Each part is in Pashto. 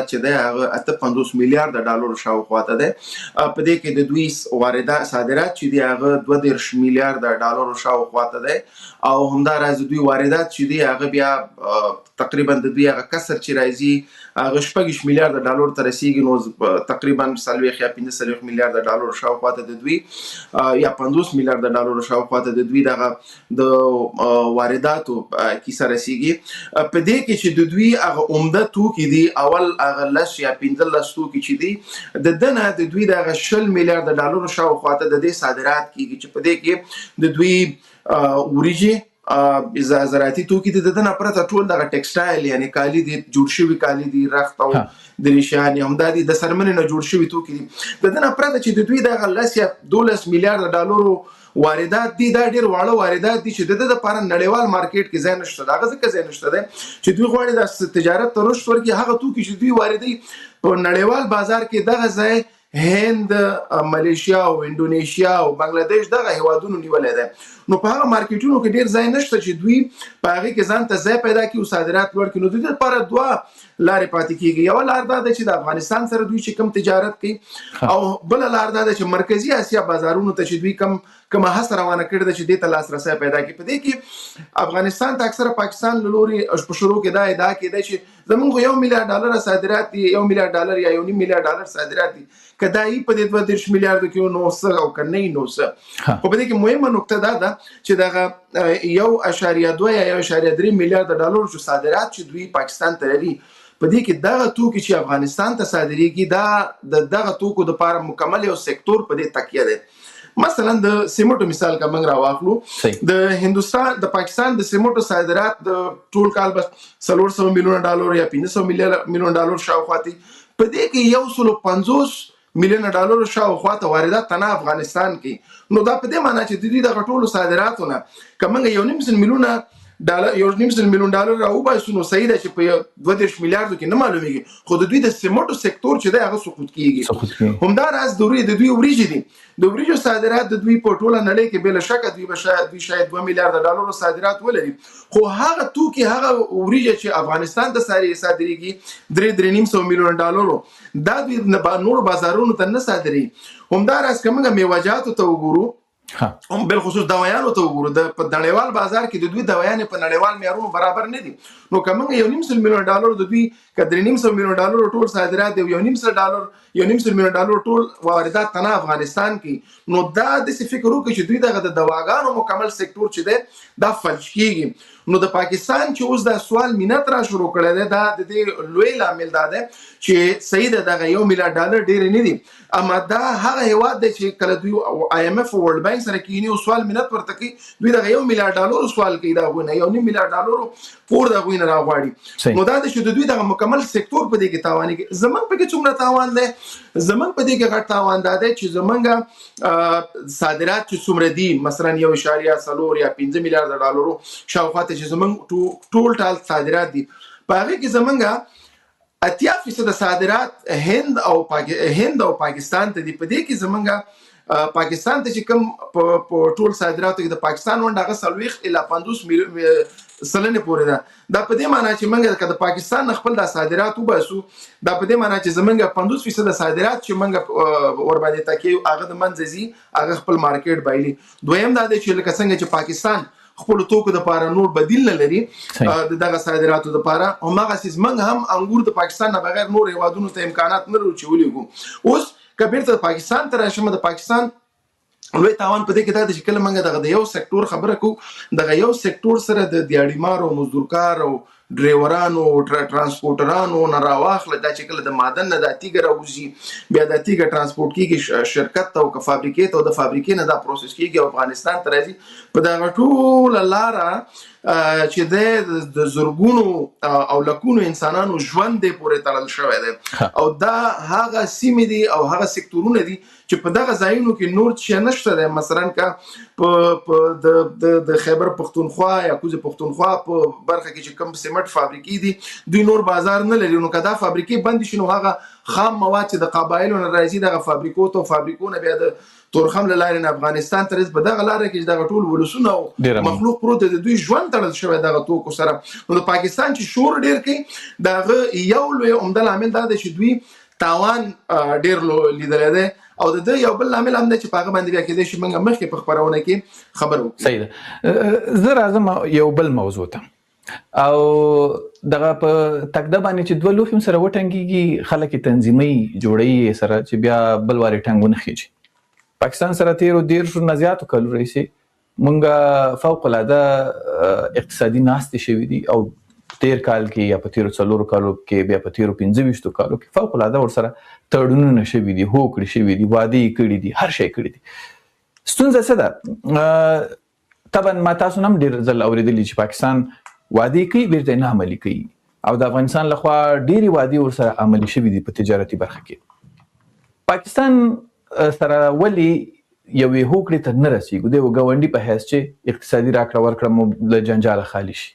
واردات چې دی هغه 50 میلیارډ ډالر شاوخوا ته دی. په دې کې د دوی واردات صادرات چې دی هغه 32 میلیارډ ډالر شاوخوا ته دی او همداراز دوی واردات چې دی هغه بیا تقریبا د دوی هغه کسر چې راځي هغه 6 میلیارډ ډالر ته رسیږي نو تقریبا 40 یا 15 میلیارډ ډالر شاوخوا ته د دوی یا 50 میلیارډ ډالر شاوخوا ته د دوی د وارداتو کیسه رسیږي. په دې کې چې د دوی هغه عمده توکي دي اول هغه 10 یا 15 توکي چې دي د دنه د دوی د 20 میلیارډ ډالر شاوخوا ته د دې صادرات کیږي چې په دې کې د دوی وریجې زراعتي توکي دي د دنه پرته ټول دغه ټیکسټایل یعنی کالي دي جوړ شوي کالي دي رخت او د ریشان هم د سرمنې نه جوړ شوي توکي دي د دنه پرته چې د دوی دغه 10 یا 12 میلیارډ ډالر واردات دي دا ډیر واړه واردات دي چې د لپاره نړیوال مارکیټ کې ځای نشته. دا ځکه ځای نشته دی چې دوی غواړي د تجارت ته رشد ورکړي. هغه توکي چې دوی واردوي په نړیوال بازار کې دغه ځای هند، ملیشیا او انډونیشیا او بنگلاديش دغه هیوادونو نیولې ده. نو په هغه مارکیټونو کې ډیر ځای نشته چې دوی په هغه کې ځان ته ځای پیدا کړي او صادرات ورکړي. نو د دې لپاره دوه لارې پاتې کیږي. یو لار دا ده چې د افغانستان سره دوی چې کم تجارت کوي او بل لار دا ده چې مرکزی اسیا بازارونو ته چې دوی کم هڅه روانه کړې ده چې دې ته لاسرسي پیدا کړي. په دې کې افغانستان ته اکثره پاکستان له لوري په شروع کې دا ادعا کېده چې زمونږ 1 میلیارډ ډالر صادرات دي 1 میلیارډ ډالر یا 1.5 میلیارډ ډالر صادرات دي کداې په دې 32 میلیارډ کې نو څه او کنه نو څه. په دې کې مهمه نقطه دا ده چې دغه 1.2 یا 1.3 میلیارډ ډالر چې صادرات چې دوی پاکستان ته لري په دې کې دغه توکي چې افغانستان ته صادرېږي دا دغه توکو د لپاره مکمل یو سکتور په دې تکیه ده. مثلا د سیمټو مثال کا موږ راواخلو د هندوستان د پاکستان د سیمټو صادرات د ټول کال بس 400 میلیون ډالر یا 500 میلیون ډالر شاوخوا دي. په دې کې 150 میلیون ډالر شاوخوا ته واردات تنه افغانستان کې. نو دا په دې معنی چې د دې د ټولو صادراتونه کومه 1.5 میلیون ډالر 1.5 میلیون ډالر او باسو نو صحیح ده چې په 22 میلیارډ کې نه معلومیږي خو د دوی د سیمټو سکتور چې دا هغه سقوط کیږي. همدا راز د دوی وریجې دي د وریجو صادرات د دوی په ټوله نړۍ کې بل شک دوی شاید 2 میلیارډ ډالر صادرات ولري خو هغه توکي هغه وریجې چې افغانستان ته صادرېږي 3.5 میلیون ډالر دا دوی نور بازارونو ته نه صادري. همدا راز کومه میوه‌جات ته وګورو هم بل خصوص دوايانو ته وګورو د نړیوال بازار کې د دوی دوايانې په نړیوال معیارونو برابر نه دي. نو کومه 1.5 میلیون ډالر د دوی کډري 900 میلیون ډالر ټول صادرات دی 1.5 میلیون ډالر ټول واردات تنه افغانستان کې. نو دا د فکر وکړي چې دوی دغه د دواګانو مکمل سکتور چې دی دا فلج کیږي. نو د پاکستان چې اوس دا سوال مینت را شروع کړی دی دا د دې لوی لامل دا دی چې صحیح ده دغه 1 میلیارډ ډالر ډیر نه دي اما دا هغه هیواد دی چې کله دوی آی ایم ایف او ورلد بانک سره کینی او سوال مینت ورته کوي دوی دغه 1 میلیارډ ډالر سوال کوي دا غوښنه 1 میلیارډ ډالر پور دا غوښنه راغواړي. نو دا د چې دوی دغه مکمل سکتور په دې کې تاوان کې زمونږ په کې څومره تاوان دی زمونږ په دې کې غټ تاوان دی چې زمونږ صادرات چې څومره دي مثلا 1.4 یا 5 میلیارډ ډالر شاوخوا ته چې زمونږ ټول صادرات دي په هغه کې زمونږ 80% صادرات هند او پاکستان ته دي. په دې کې زمونږ پاکستان ته چې کوم په ټول صادراتو کې د پاکستان ونډه 40 الی 50 سلنه پورې ده. دا په دې معنی چې موږ د پاکستان خپل د صادرات وباسو دا په دې معنی چې زمونږ 50% صادرات چې موږ ور باندې تکي هغه د منځزي هغه خپل مارکیټ بایلي. دویم دا دی چې لکه څنګه چې پاکستان خپل توکو د لپاره نور بدیل نه لري دغه صادراتو د لپاره همغه سیس موږ هم انګور د پاکستان نه بغیر نور هیوادونو ته امکانات نه لرو چې ولېګو. اوس کبیر ته پاکستان ته راشم د پاکستان لوی تاوان په دې کې دا چې کله موږ دغه یو سکتور خبره کو دغه یو سکتور سره د دیاړیمار او مزدورکار او ډرایورانو ترانسپورټرانو نه راواخله دا چې کله د مادن نه د تیګ راوځي بیا د تیګ ترانسپورټ کیږي شرکت ته او که فابریکې ته او د فابریکې نه دا پروسس کیږي افغانستان ته راځي په دغه ټول لاره چې د زرګونو او لکونو انسانانو ژوند دی پورې تړل شوی دی او دا هغه سیمې دي او هغه سکتورونه دي چې په دغه ځایونو کې نور څه نشته دی. مثلا که د خیبر پختونخوا یا کوزه پختونخوا په برخه کې چې کوم سیمټ فابریکې دي دوی نور بازار نه لري نو که دا فابریکې بند شي نو هغه خام مواد چې د قبایلو نه راځي دغه فابریکونه بیا د تورخم له لارې نه افغانستان ته په دغه لارې کې دغه ټول ولسونه او مخلوق پروت د دوی ژوند تړل شوی دغه توکو سره. نو د پاکستان چې شور ډیر کوي دغه یو لوی عمده لامل دا دی چې دوی تاوان ډیر لیدلی دی او د یو بل لامل هم دی چې په هغه باندې بیا کېدای شي موږ مخکې په خپرونه کې خبر وکړو. صحیح ده. زه راځم یو بل موضوع ته او دغه په تقده باندې چې دوه لوښي سره وټنګيږي خلک تنظیمي جوړي سره چې بیا بل واري ټنګونه خېږي. پاکستان سره 13 نه زیاتو کلو رئیسي مونږه فوق العاده اقتصادي ناستې شوې دي او 13 کال کې یا په 13 کالو کې بیا په 15 کالو کې فوق العاده ورسره تړونونه شوي دي، هوکړې شوي دي، وعدې کړي دي، هر شی کړي دي. ستونزه څه ده؟ طبعا ما تاسو هم ډېر ځل اورېدلي چې پاکستان وعدې کوي بیرته نه عملي کوي او د افغانستان لخوا ډېرې وعدې ورسره عملي شوي دي په تجارتي برخه کې. پاکستان سره ولې یوې هوکړې ته نه رسیږو د یو ګاونډي په حیث چې اقتصادي راکړه ورکړه مو له جنجاله خالي شي؟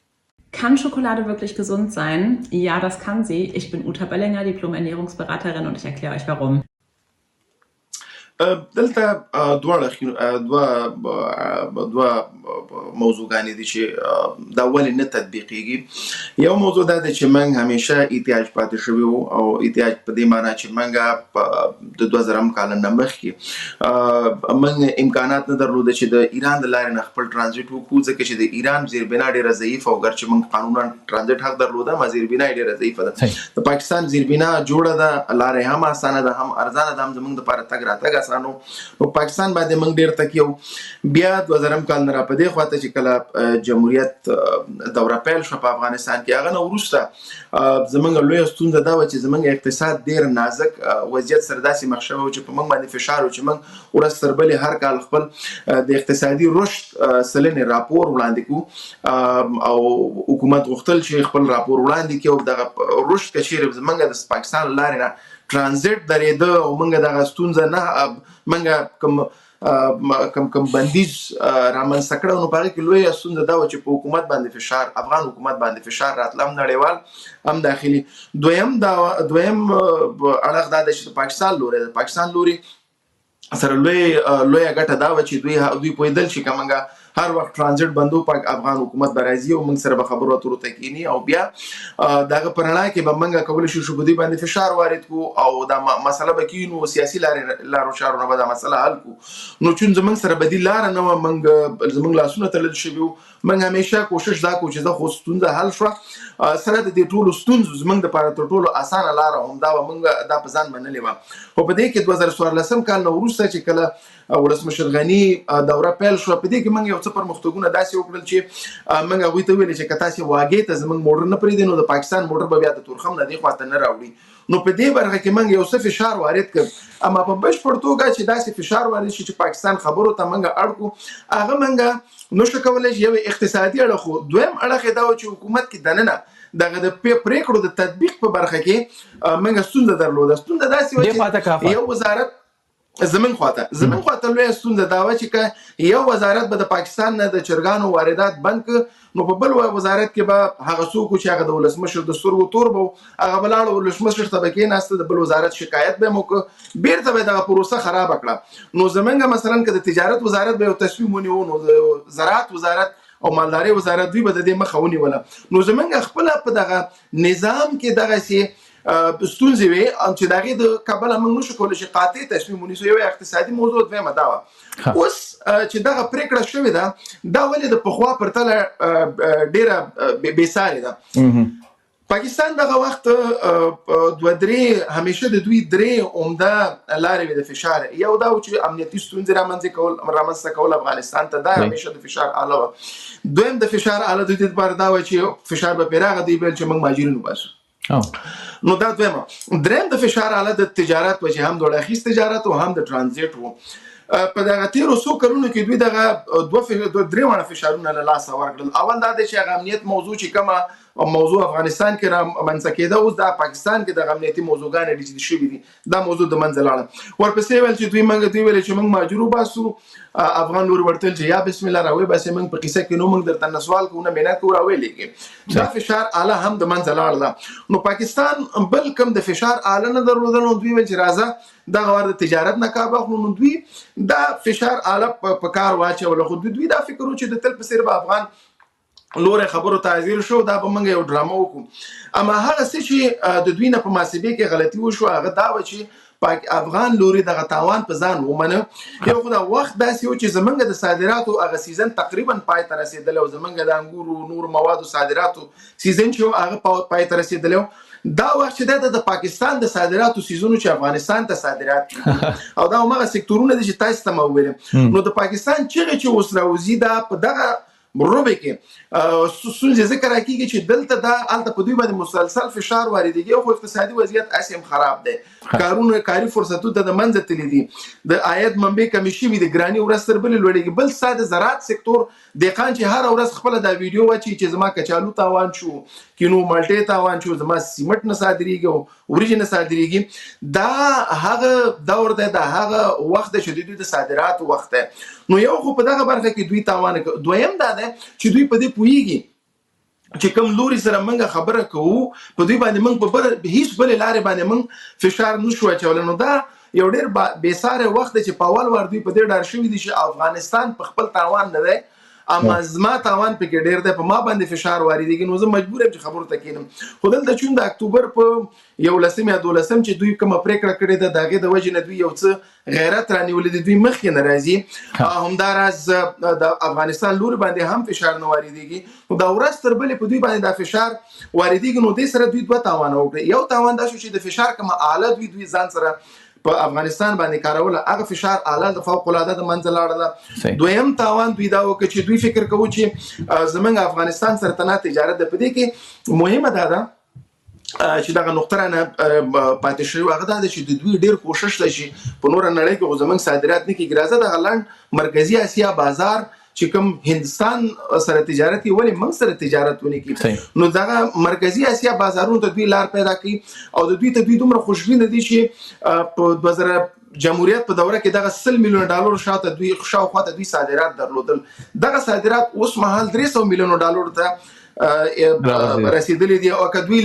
Kann Schokolade wirklich gesund sein? Ja, das kann sie. Ich bin Uta Bellinger, Diplom-Ernährungsberaterin und ich erkläre euch warum. دلته دوه موضوعګانې دي چې دا ولې نه تطبیقیږي. یو موضوع دا دی چې موږ همیشه احتیاج پاتې شوي وو او احتیاج په دې معنی چې موږ د 2000 کال نه مخکې موږ امکانات نه درلوده چې د ایران د لارې نه خپل ترانزیت وکړو ځکه چې د ایران زیربنا ډېره ضعیفه او ګرچې موږ قانونا ترانزیت حق درلوده ما زیربنا ډېره ضعیفه ده. د پاکستان زیربنا جوړه ده، لارې هم اسانه ده، هم ارزانه ده، هم زموږ دپاره تګ راتګ نو پاکستان باندې موږ ډیر تکیو. بیا 2000 کال نه را پدې خواته چې کله جمهوریت دوره پیل شو په افغانستان کې هغه نو وروسته زمونږ لوی ستونزه دا و چې زمونږ اقتصاد ډیر نازک وضعیت سره داسې مخ شوی چې په موږ باندې فشار و چې موږ ورځ تر بلې هر کال خپل د اقتصادي رشد سلنې راپور وړاندې کوو او حکومت غوښتل چې خپل راپور وړاندې کړي او دغه رشد که چیرې زمونږ د پاکستان لارې نه ترانزیت درېده او موږ دغه ستونزه نه موږ کوم بندیز رامنځته کړی نو په هغې کې لویه ستونزه دا وه چې په حکومت باندې فشار افغان حکومت باندې فشار راتله هم نړیوال هم داخلي. دویم اړخ دا دی چې د پاکستان لوري سره لویه ګټه دا وه چې دوی پوهېدل چې که موږ هر وخت ترانزیت بندو پاک افغان حکومت به راځي او موږ سره به خبرو اترو ته کینی او بیا دغه په رڼا کې به موږ کولی شو په دوی باندې فشار وارد کړو او دا مسله به کینو سیاسي لارو چارو نه به دا مسله حل کړو. نو چون زموږ سره بدیل لاره نه وه موږ زموږ لاسونه تړل شوي وو. موږ همیشه کوشش دا کوو چې دا خو ستونزه حل شوه سره د دې ټولو ستونزو زموږ دپاره تر ټولو اسانه لاره همدا وه موږ دا په ځان منلې وه. خو په دې کې 2014 کال نه وروسته چې کله ولسمشر غني دوره پیل شو په دې کې موږ یو څه پرمختګونه داسې وکړل چې موږ هغوی ته ویلې چې که تاسې واګې ته زموږ موټر نه پرېږدئ نو د پاکستان موټر به بیا د تورخم نه دې خواته نه راوړي. نو په دې برخه کې موږ یو څه فشار وارد کړ اما په بشپړ توګه چې داسې فشار وارد شي چې پاکستان خبرو ته موږ اړ کړو هغه موږ نشو کولی چې یو اقتصادي اړخ و. دویم اړخ یې دا و چې حکومت کې دننه دغه د پرېکړو د تطبیق په برخه کې موږ ستونزه درلوده. ستونزه داسې وه چې یو وزارت زمون خواته لویه ستونزه دا وه چې که یو وزارت به د پاکستان نه د چرګانو واردات بند کړ نو په بل وزارت کې به هغه څوک چې هغه د ولسمشر د سترګو تور به هغه به لاړ ولسمشر ته به کېناسته د بل وزارت شکایت به یې وکړه بیرته به دغه پروسه خرابه کړه. نو زمونږ مثلا که د تجارت وزارت به یو تصمیم ونیو نو د زراعت وزارت او مالداري وزارت دوی به د دې مخه ونیوله. نو زمونږ خپله په دغه نظام کې دغسې ستونزې وي چې د هغې د کبله موږ نشو کولی چې قاطع تصمیم ونیسو. یو اقتصادي موضوع دویمه دا وه. اوس چې دغه پرېکړه شوې ده دا ولې د پخوا پرتله ډېره بېسارې ده. پاکستان دغه وخت همیشه د دوی درې عمده لارې وې د فشار. یو دا و چې امنیتي ستونزې رامنځته کول افغانستان ته دا همیشه د فشار آله وه. دویم د فشار آله د دې لپاره دا وه چې فشار به پرې راغی دوی ویل چې موږ مهاجرین وباسو. نو دا دویمه. دریم د فشار آله د تجارت و چې هم د اړخیز تجارت و هم د ترانزیت و. په دغه 1300 کلونو کې دوی دغه درې واړه فشارونه له لاسه ورکړل. اول دا دی چې هغه امنیت موضوع چې کومه موضوع افغانستان کې را منځ کېده، اوس د پاکستان کې د امنیتي موضوعګان دي چې شوي دي، دا موضوع د منځ لاړه. ورپسې ویل چې دوی ویل چې موږ ماجرو باسو، افغان لوري ورتل چې یا بسم الله راوي باسي موږ په قصه کې نو موږ درته نسوال کوو نه مینه کوو راوي لګي. دا فشار اعلی هم د منځ لاړه. نو پاکستان بل کم د فشار اعلی نه درلودل، نو دوی ویل چې راځه دا غوړ د تجارت نه کار واخلو. نو دوی دا فشار اعلی په کار واچول، خو دوی دا فکر و چې د تل په سر به افغان لوري خبرو تعذير شو، دا به موږ یو ډرامه وکړو. اما هغه څه چې د دوی نه په محاسبه کې غلطي وشو هغه دا و چې افغان لوري دغه تاوان په ځان ومنه. یو خو دا وخت داسې و چې زمونږ د صادراتو هغه سیزن تقریبا پای ته رسېدلی او زمونږ د انګورو نور موادو صادراتو سیزن چې هغه پای ته رسېدلی. دا وخت چې د پاکستان د صادراتو سیزونو چې افغانستان ته صادرات او دا هغه سکتورونه دي چې تاسو ته مو ویل، نو د پاکستان چې اوس راوځي دا په دغه روبه کې سونځ ذکر راکېږي چې دلته دا الته په دوی باندې مسلسل فشار واردېږي او اقتصادي وضعیت اسیم خراب دی، کاري فرصتونه د منځ تللي دي، د عاید منبع کمی شوي د ګراني ورځ تر بلې لوړېږي. بل ساده زراعت سکتور دهقان چې هر ورځ خپل دا ویډیو واچي چې زما کچالو تاوان شو، کینو مالټې تاوان شو، زما سیمټ نه صادریږي او وريجې نه صادریږي، دا هغه دور دی، دا هغه وخت د شدید د صادرات وخت دی. نو یو خو په دغه برخه کې دوی تاوان کوي، دویم دا دی چې دوی په دې پوهیږي چې کوم لوري سره موږ خبره کوو په دوی باندې موږ په هیڅ بل لارې باندې موږ فشار نشو اچولی. نو دا یو ډېر بېساره وخت دی چې په اول وار دوی په دې ډار شوي دي چې افغانستان په خپل تاوان نه دی، اما زما تاوان پکې ډېر دی، په ما باندې فشار واردېږي. نو زه مجبور یم چې خبرو ته کښېنم. خو دلته چون د اکتوبر په 11 یا 12 چې دوی کومه پرېکړه کړې ده د هغې د وجې نه دوی یو څه غیرت رانیولې دي، دوی مخکې نه راځي. همداراز د افغانستان لوري باندې هم فشار نه واردېږي. نو دا ورځ تر بلې په دوی باندې دا فشار واردېږي. نو دې سره دوی دوه تاوانه وکړي. یو تاوان دا شو چې د فشار کومه آله دوی ځان سره په افغانستان باندې کارول، هغه فشار اعلی د فوق العاده د منځ لاړه. دویم تاوان دوی دا وکړي چې دوی فکر کوي چې زمونږ افغانستان سره تنه تجارت د پدې کې مهمه ده چې دغه نقطه نه پاتې شوی هغه دا چې د دوی ډیر کوشش لشي په نور نړۍ کې زمونږ صادرات نه کیږي. راځه د هلند مرکزی اسیا بازار چې کوم هندستان سره تجارت ولی موږ سره تجارت ونی کی، نو دغه مرکزی اسیا بازارونو ته دوی لار پیدا کړي او د دوی دومره خوشبینه دي چې په 2000 جمهوریت په دوره کې دغه 100 میلیون ډالر شاته دوی شاوخواته دوی صادرات درلودل. دغه صادرات اوس مهال 300 میلیون ډالر ته رسیدلې دي او که دوی